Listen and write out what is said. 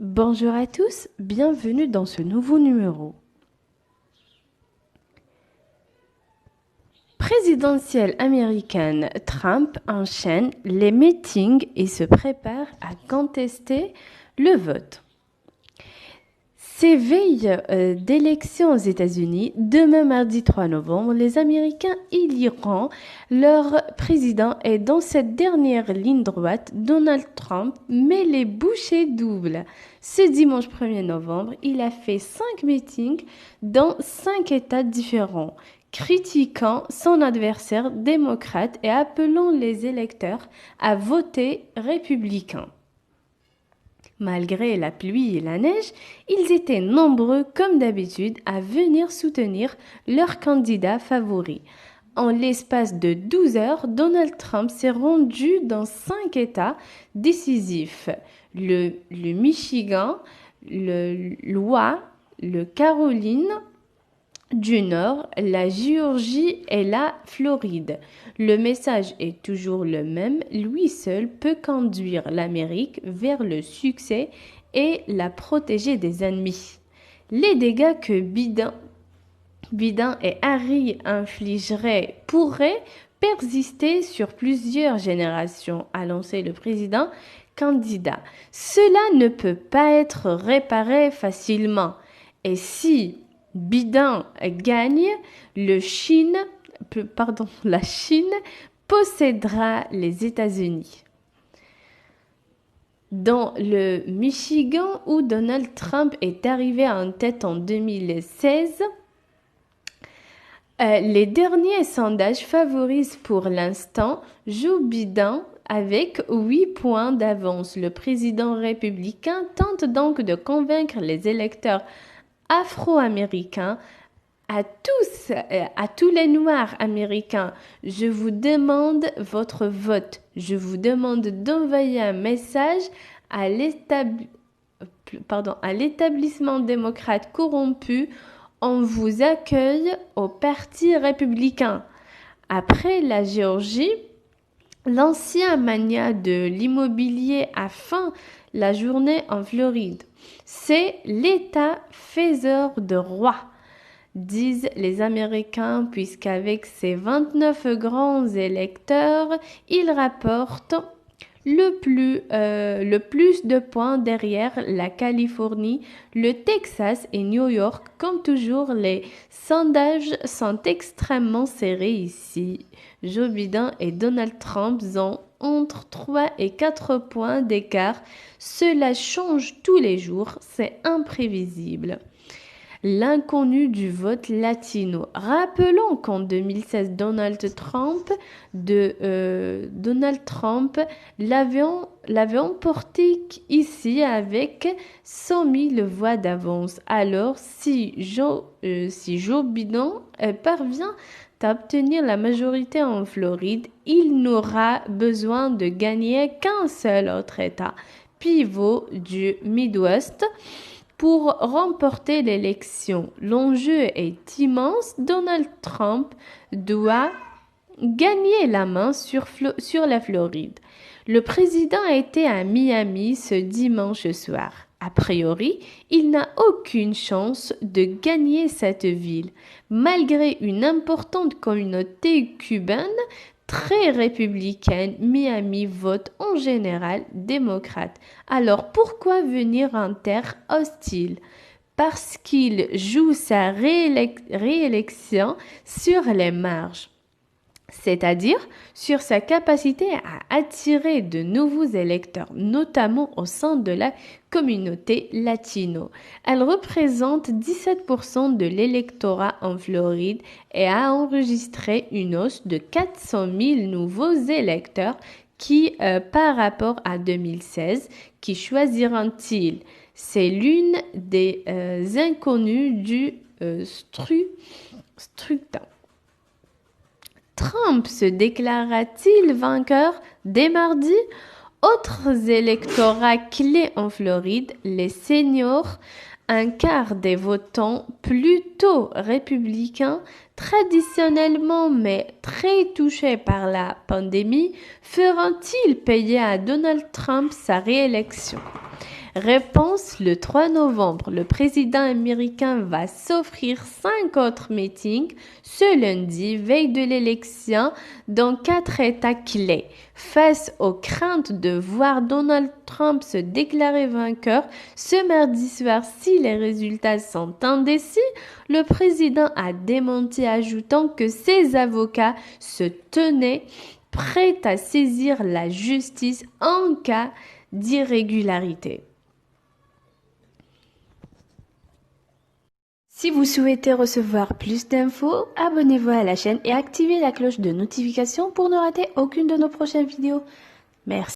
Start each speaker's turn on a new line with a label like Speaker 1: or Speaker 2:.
Speaker 1: Bonjour à tous, bienvenue dans ce nouveau numéro. Présidentielle américaine, Trump enchaîne les meetings et se prépare à contester le vote. Ces veilles d'élections aux États-Unis, demain mardi 3 novembre, les Américains éliront leur président et dans cette dernière ligne droite, Donald Trump met les bouchées doubles. Ce dimanche 1er novembre, il a fait 5 meetings dans 5 États différents, critiquant son adversaire démocrate et appelant les électeurs à voter républicain. Malgré la pluie et la neige, ils étaient nombreux comme d'habitude à venir soutenir leur candidat favori. En l'espace de 12 heures, Donald Trump s'est rendu dans 5 États décisifs: le Michigan, l'Iowa, le Caroline du Nord, la Géorgie et la Floride. Le message est toujours le même, lui seul peut conduire l'Amérique vers le succès et la protéger des ennemis. Les dégâts que Biden et Harry infligeraient pourraient persister sur plusieurs générations, a lancé le président candidat. Cela ne peut pas être réparé facilement. Et si Biden gagne, la Chine possédera les États-Unis. Dans le Michigan, où Donald Trump est arrivé en tête en 2016, les derniers sondages favorisent pour l'instant Joe Biden avec 8 points d'avance. Le président républicain tente donc de convaincre les électeurs afro-américains, à tous les Noirs américains, je vous demande votre vote. Je vous demande d'envoyer un message à l'établissement démocrate corrompu. On vous accueille au Parti républicain. Après la Géorgie, l'ancien mania de l'immobilier a faim la journée en Floride. C'est l'État faiseur de rois, disent les Américains, puisqu'avec ses 29 grands électeurs, il rapporte le plus de points derrière la Californie, le Texas et New York. Comme toujours, les sondages sont extrêmement serrés ici. Joe Biden et Donald Trump ont entre 3 et 4 points d'écart. Cela change tous les jours, c'est imprévisible. L'inconnu du vote latino. Rappelons qu'en 2016, Donald Trump l'avait emporté ici avec 100 000 voix d'avance. Alors, si Joe Biden parvient à obtenir la majorité en Floride, il n'aura besoin de gagner qu'un seul autre État, pivot du Midwest, pour remporter l'élection. L'enjeu est immense. Donald Trump doit gagner la main sur la Floride. Le président était à Miami ce dimanche soir. A priori, il n'a aucune chance de gagner cette ville. Malgré une importante communauté cubaine très républicaine, Miami vote en général démocrate. Alors pourquoi venir en terre hostile? Parce qu'il joue sa réélection sur les marges, c'est-à-dire sur sa capacité à attirer de nouveaux électeurs, notamment au sein de la communauté latino. Elle représente 17% de l'électorat en Floride et a enregistré une hausse de 400 000 nouveaux électeurs qui, par rapport à 2016, qui choisiront-ils? C'est l'une des inconnues du scrutin. Trump se déclara-t-il vainqueur dès mardi? Autres électorats clés en Floride, les seniors, un quart des votants plutôt républicains, traditionnellement mais très touchés par la pandémie, feront-ils payer à Donald Trump sa réélection? Réponse le 3 novembre. Le président américain va s'offrir 5 autres meetings ce lundi, veille de l'élection, dans 4 États clés. Face aux craintes de voir Donald Trump se déclarer vainqueur ce mardi soir si les résultats sont indécis, le président a démenti, ajoutant que ses avocats se tenaient prêts à saisir la justice en cas d'irrégularité. Si vous souhaitez recevoir plus d'infos, abonnez-vous à la chaîne et activez la cloche de notification pour ne rater aucune de nos prochaines vidéos. Merci.